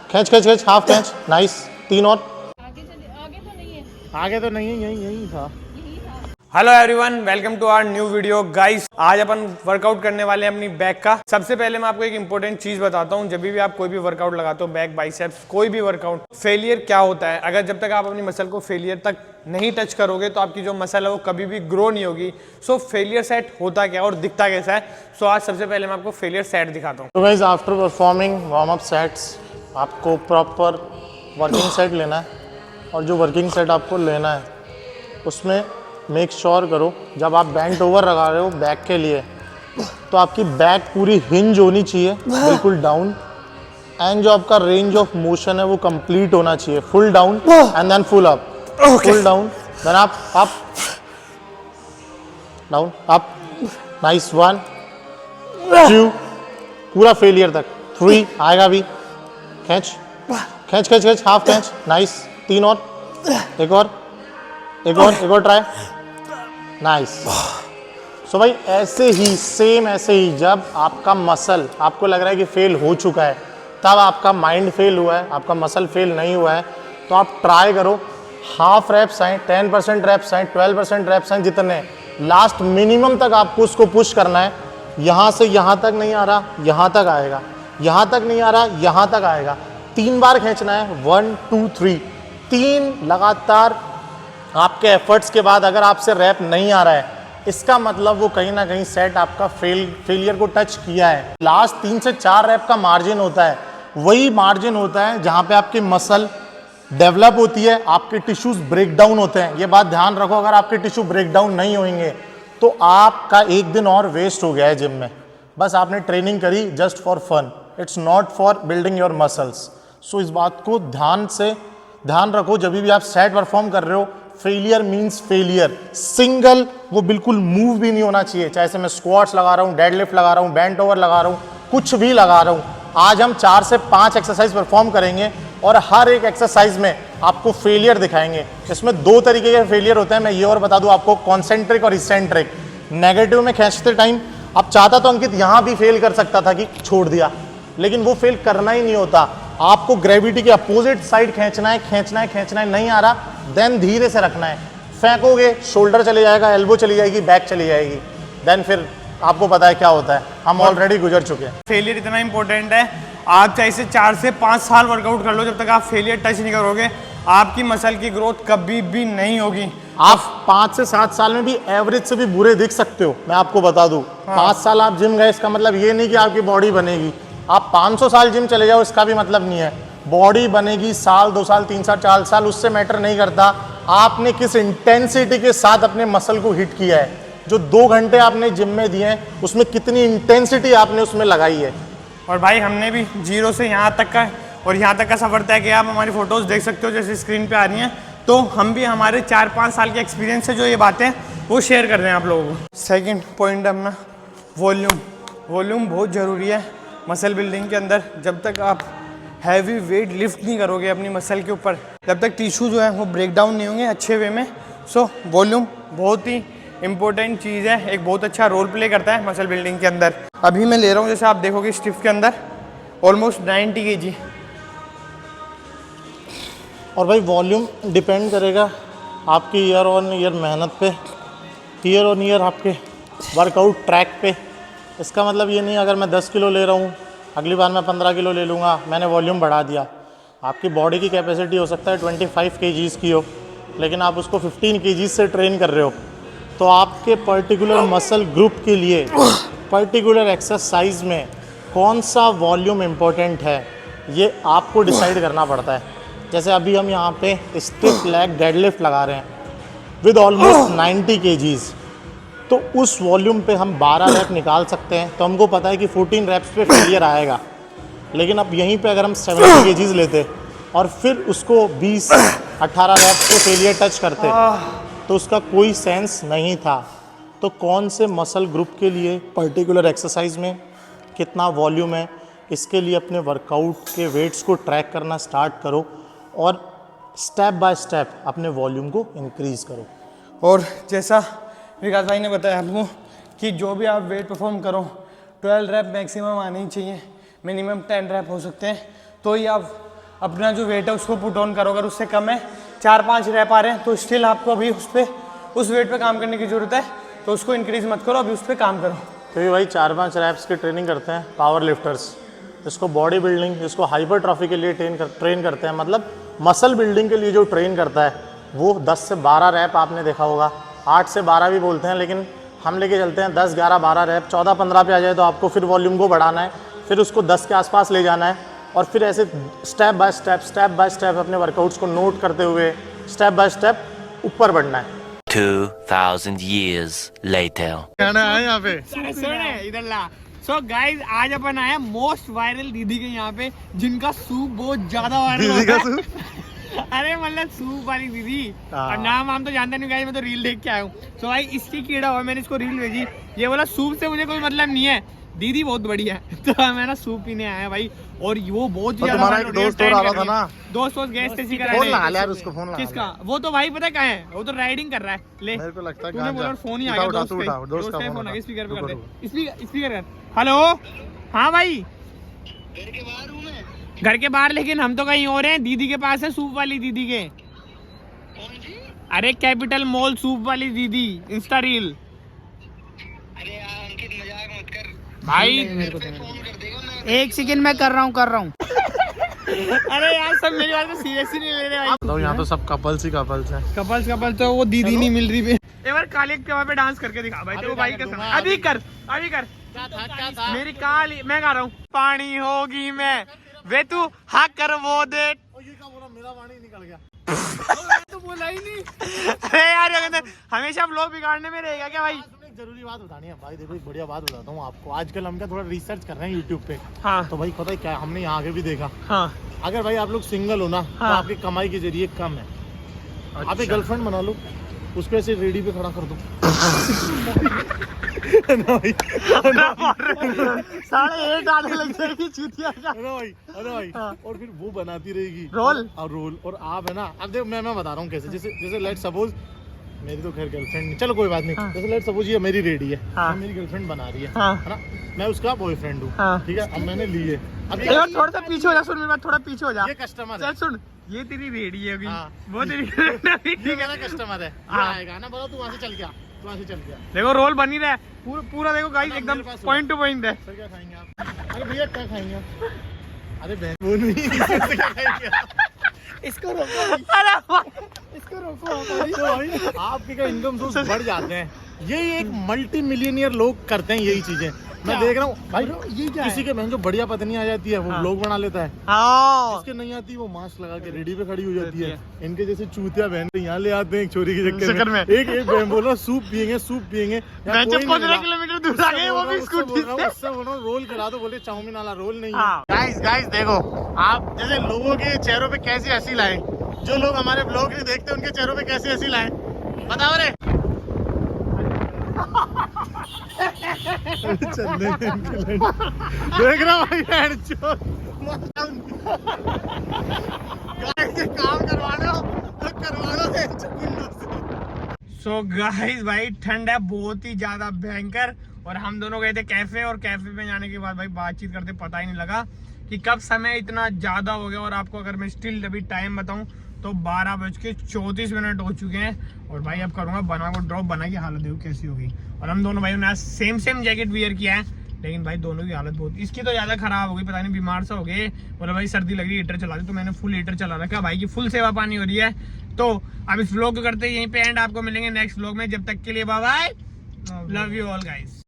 खींच खींच खींच, हाफ खींच, नाइस। 3 और। आगे तो नहीं है, आगे तो नहीं है, यही था। यही था। Hello everyone, welcome to our new video. Guys, आज अपन वर्कआउट करने वाले हैं अपनी बैक का। सबसे पहले मैं आपको एक इंपॉर्टेंट चीज बताता हूँ। जब भी आप कोई भी वर्कआउट लगाते हो, बैक, बाइसेप्स, कोई भी वर्कआउट, फेलियर क्या होता है। अगर जब तक आप अपनी मसल को फेलियर तक नहीं टच करोगे तो आपकी जो मसल है वो कभी भी ग्रो नहीं होगी। सो फेलियर सेट होता क्या और दिखता कैसा है। सो आज सबसे पहले मैं आपको फेलियर सेट दिखाता हूँ। तो guys, after performing warm up sets आपको प्रॉपर वर्किंग सेट लेना है। और जो वर्किंग सेट आपको लेना है उसमें मेक श्योर करो, जब आप बेंट ओवर लगा रहे हो बैक के लिए, तो आपकी बैक पूरी हिंज होनी चाहिए, बिल्कुल डाउन। एंड जो आपका रेंज ऑफ मोशन है वो कंप्लीट होना चाहिए, full down and then full up. Full down, then up, down, up. Nice. 1 2, पूरा फेलियर तक। 3 आएगा भी। खींच खींच खींच खींच, हाफ खींच, नाइस। 3 और। एक और ट्राई, नाइस। सो भाई ऐसे ही, सेम ऐसे ही, जब आपका मसल आपको लग रहा है कि फेल हो चुका है, तब आपका माइंड फेल हुआ है, आपका मसल फेल नहीं हुआ है, तो आप ट्राई करो। हाफ रैप्स आए, 10% रैप्स आए, 12% रैप्स आए, जितने लास्ट मिनिमम तक आपको उसको पुश करना है। यहाँ से यहाँ तक नहीं आ रहा, यहाँ तक आएगा। यहाँ तक नहीं आ रहा, यहाँ तक आएगा। 3 बार खींचना है, 1 2 3, 3 लगातार। आपके एफर्ट्स के बाद अगर आपसे रैप नहीं आ रहा है, इसका मतलब वो कहीं ना कहीं सेट आपका फेलियर को टच किया है। लास्ट 3 से 4 रैप का मार्जिन होता है, वही मार्जिन होता है जहां पे आपकी मसल डेवलप होती है, आपके टिश्यूज ब्रेक डाउन होते हैं। ये बात ध्यान रखो, अगर आपके टिश्यू ब्रेक डाउन नहीं होंगे तो आपका एक दिन और वेस्ट हो गया है जिम में। बस आपने ट्रेनिंग करी just for fun, it's not for building your muscles. So इस बात को ध्यान रखो जब भी आप सेट परफॉर्म कर रहे हो। फेलियर मीन्स फेलियर, सिंगल वो बिल्कुल मूव भी नहीं होना चाहिए। चाहे से मैं स्क्वाट्स लगा रहा हूँ, डेडलिफ्ट लगा रहा हूँ, बेंट ओवर लगा रहा हूँ, कुछ भी लगा रहा हूँ। आज हम 4 से 5 एक्सरसाइज परफॉर्म करेंगे और हर एक एक्सरसाइज में आपको फेलियर दिखाएंगे। इसमें 2 तरीके के फेलियर होते हैं, मैं ये और बता दूं आपको, कॉन्सेंट्रिक और इसेंट्रिक। नेगेटिव में खींचते टाइम अब चाहता तो अंकित यहाँ भी फेल कर सकता था कि छोड़ दिया, लेकिन वो फेल करना ही नहीं होता। आपको ग्रेविटी के अपोजिट साइड खींचना है, नहीं आ रहा, देन धीरे से रखना है। फेंकोगे, शोल्डर चले जाएगा, एल्बो चली जाएगी, बैक चली जाएगी, देन फिर आपको पता है क्या होता है, हम ऑलरेडी गुजर चुके हैं। फेलियर इतना इंपॉर्टेंट है, आप चाहे से 4 से 5 साल वर्कआउट कर लो, जब तक आप फेलियर टच नहीं करोगे आपकी मसल की ग्रोथ कभी भी नहीं होगी। आप 5 से 7 साल में भी एवरेज से भी बुरे दिख सकते हो, मैं आपको बता दूं। 5 साल आप जिम गए, इसका मतलब ये नहीं कि आपकी बॉडी बनेगी। आप 500 साल जिम चले जाओ, इसका भी मतलब नहीं है बॉडी बनेगी। साल, 2 साल, 3 साल, 4 साल, उससे मैटर नहीं करता आपने किस इंटेंसिटी के साथ अपने मसल को हिट किया है। जो 2 घंटे आपने जिम में दिए हैं, उसमें कितनी इंटेंसिटी आपने उसमें लगाई है। और भाई हमने भी 0 से यहाँ तक का और यहाँ तक का सफर तय किया। आप हमारी फोटोज देख सकते हो जैसे स्क्रीन पे आ रही हैं। तो हम भी हमारे 4-5 साल के एक्सपीरियंस से जो ये बातें वो शेयर कर रहे हैं आप लोगों को। सेकंड पॉइंट अपना वॉल्यूम बहुत ज़रूरी है मसल बिल्डिंग के अंदर। जब तक आप हैवी वेट लिफ्ट नहीं करोगे अपनी मसल के ऊपर, तब तक टिश्यू जो है वो ब्रेक डाउन नहीं होंगे अच्छे वे में। सो वॉल्यूम बहुत ही इंपॉर्टेंट चीज़ है, एक बहुत अच्छा रोल प्ले करता है मसल बिल्डिंग के अंदर। अभी मैं ले रहा हूँ, जैसे आप देखोगे स्टिफ के अंदर ऑलमोस्ट 90 kg। और भाई वॉल्यूम डिपेंड करेगा आपकी ईयर ऑन ईयर मेहनत पे, ईयर ऑन ईयर आपके वर्कआउट ट्रैक पे। इसका मतलब ये नहीं अगर मैं 10 किलो ले रहा हूँ अगली बार मैं 15 किलो ले लूँगा, मैंने वॉल्यूम बढ़ा दिया। आपकी बॉडी की कैपेसिटी हो सकता है 25 kgs की हो, लेकिन आप उसको 15 kgs से ट्रेन कर रहे हो, तो आपके पर्टिकुलर मसल ग्रुप के लिए पर्टिकुलर एक्सरसाइज में कौन सा वॉल्यूम इम्पोर्टेंट है ये आपको डिसाइड करना पड़ता है। जैसे अभी हम यहाँ पे स्टिफ लेग डेडलिफ्ट लगा रहे हैं विद ऑलमोस्ट 90 kgs, तो उस वॉल्यूम पे हम 12 रैप निकाल सकते हैं, तो हमको पता है कि 14 रैप्स पे फेलियर आएगा। लेकिन अब यहीं पे अगर हम 70 kgs लेते और फिर उसको 20-18 रैप्स पे फेलियर टच करते तो उसका कोई सेंस नहीं था। तो कौन से मसल ग्रुप के लिए पर्टिकुलर एक्सरसाइज में कितना वॉल्यूम है, इसके लिए अपने वर्कआउट के वेट्स को ट्रैक करना स्टार्ट करो और स्टेप बाय स्टेप अपने वॉल्यूम को इंक्रीज़ करो। और जैसा विकास भाई ने बताया आपको कि जो भी आप वेट परफॉर्म करो 12 रैप मैक्सिमम आनी चाहिए, मिनिमम 10 रैप हो सकते हैं, तो ही आप अपना जो वेट है उसको पुट ऑन करो, अगर उससे कम है 4-5 रैप आ रहे हैं तो स्टिल आपको अभी उस वेट पे काम करने की ज़रूरत है, तो उसको इंक्रीज़ मत करो, अभी उस पर काम करो। तो ये भाई 4-5 रैप्स की ट्रेनिंग करते हैं पावर लिफ्टर्स, इसको बॉडी बिल्डिंग, इसको हाइपरट्रॉफी के लिए ट्रेन करते हैं, मतलब मसल बिल्डिंग के लिए जो ट्रेन करता है वो 10 से 12 रैप आपने देखा होगा, 8 से 12 भी बोलते हैं, लेकिन हम लेके चलते हैं 10, 11, 12 रैप। 14-15 पे आ जाए तो आपको फिर वॉल्यूम को बढ़ाना है, फिर उसको 10 के आसपास ले जाना है, और फिर ऐसे स्टेप बाय स्टेप अपने वर्कआउट्स को नोट करते हुए स्टेप बाय स्टेप ऊपर बढ़ना है। 2000 years later. कहना है यहाँ पे इधर ला। सो गाइस आज अपन आए मोस्ट वायरल दीदी के यहाँ पे, जिनका सूप बहुत ज्यादा वायरल होता है। अरे मतलब सूप वाली दीदी, और नाम हम तो जानते नहीं गाइस, मैं तो रील देख के आया हूँ। सो भाई इसकी कीड़ा हुआ, मैंने इसको रील भेजी, ये बोला सूप से मुझे कोई मतलब नहीं है, दीदी बहुत बढ़िया है। तो मैं ना सूप पीने आया भाई, और वो बहुत ही तुम्हारा एक दोस्त और आ रहा था ना, दोस्त गैस से फोन लगा ले यार उसको, फोन लगा। किसका? वो तो भाई पता कहाँ है, वो तो राइडिंग कर रहा है। ले मेरे को लगता है तूने बोला फोन ही आ गया, दोस्त का फोन आ गया, स्पीकर पे कर दे, स्पीकर कर। हेलो हाँ भाई, घर के बाहर, लेकिन हम तो कहीं और हैं, दीदी के पास है, सूप वाली दीदी के। अरे कैपिटल मॉल सूप वाली दीदी, इंस्टा रील। अरे यार अंकित मजाक मत कर भाई फोन कर देगा मैं। एक सेकंड में कर रहा हूँ। अरे यार सब मेरी बात को सीरियस ही नहीं ले रहे भाई। तो यहाँ तो सब कपल्स ही कपल्स हैं। कपल्स तो वो दीदी नहीं मिल रही। एक बार काली के पे डांस करके दिखा भाई, तो भाई कैसा? अभी कर मेरी काली, मैं गा रहा हूँ। पानी होगी मैं वे तू हाँ कर वो दे। मेरा पानी निकल गया। तो बोला ही नहीं। अरे यार ये कहते हमेशा व्लॉग बिगाड़ने में रहेगा क्या भाई? एक जरूरी बात बतानी है भाई, देखो एक बढ़िया बात बताता हूँ आपको। आजकल हम क्या थोड़ा रिसर्च कर रहे हैं यूट्यूब पे। हाँ तो भाई पता है क्या, हमने यहाँ आगे भी देखा। हाँ अगर भाई आप लोग सिंगल हो ना, तो हाँ। आपकी कमाई के जरिए कम है। अच्छा। आप एक गर्लफ्रेंड बना लो, उसको ऐसे रेडी पे खड़ा कर दो। 8:30 आने लग जाएगी चूतिया का। अरे भाई हाँ। और फिर वो बनाती रहेगी रोल और आप है ना, अब देखो मैं बता रहा हूँ कैसे। जैसे लेट सपोज मेरी तो खैर गर्लफ्रेंड नहीं, चलो कोई बात नहीं। हाँ। जैसे लेट सपोज ये मेरी रेडी है, हाँ। मेरी गर्लफ्रेंड बना रही है, हाँ। है ना, मैं उसका बॉयफ्रेंड हूँ, हाँ। ठीक है। अब मैंने लिए, अब एक बार थोड़ा सा पीछे हो जा, सुन मेरी बात, थोड़ा पीछे हो जा। ये कस्टमर चल है, सुन, ये तेरी रेडी है अभी। हाँ। वो तेरी ये मेरा कस्टमर है, ये हाँ। आएगा ना, बोलो तू वहाँ से चल गया, तू वहाँ से चल गया। देखो रोल बन ही रहा है पूरा देखो गाइस, हाँ, एकदम मेरे पास पॉइंट टू पॉइंट है। सर क्या खाएंगे आप? अरे भैया क्या खाएंगे आप? अरे बहन वो नहीं, इससे क्या खाएंगे आप? इसको रोको, अरे इसको रोको। तो भाई आपके का इनकम सोर्स बढ़ जाते हैं। यही एक मल्टी मिलियनियर लोग करते हैं यही चीजें। मैं देख रहा हूँ भाई, ये क्या किसी के बहन जो बढ़िया पत्नी आ जाती है वो हाँ। ब्लॉग बना लेता है, हाँ जिसके नहीं आती वो मास्क लगा के रेडी पे खड़ी हो जाती है। इनके जैसे चूतिया बहन यहाँ ले आते हैं एक छोरी के चक्कर में। एक बहन बोल रहा सूप पियेंगे। मैं जब 15 किलोमीटर दूर आ गए वो भी स्कूटी से। उससे बोल रहा हूँ रोल करा दो, बोले चाउमीन वाला रोल नहीं है। गाइस देखो आप जैसे लोगों के चेहरों पे कैसी हंसी लाए, जो लोग हमारे ब्लॉग नहीं देखते उनके चेहरों पे कैसी हंसी लाए, बताओ रे। देख रहा भाई काम करवा लो। सो गाइस भाई ठंड है बहुत ही ज्यादा भयंकर, और हम दोनों गए थे कैफे, और कैफे में जाने के बाद भाई बातचीत करते पता ही नहीं लगा कि कब समय इतना ज्यादा हो गया। और आपको अगर मैं स्टिल अभी टाइम बताऊं तो 12:34 हो चुके हैं। और भाई अब करूंगा बना को ड्रॉप, बना की हालत देखो कैसी हो गई। और हम दोनों भाई ने आज सेम जैकेट वियर किया है, लेकिन भाई दोनों की हालत बहुत, इसकी तो ज्यादा खराब हो गई, पता नहीं बीमार सा हो गए। बोला भाई सर्दी लग रही है, हीटर चला दी, तो मैंने फुल हीटर चला रखा भाई की, फुल सेवा पानी हो रही है। तो अब इस व्लॉग को करते हैं यहीं पे एंड, आपको मिलेंगे नेक्स्ट व्लॉग में। जब तक के लिए bye bye, love you all guys.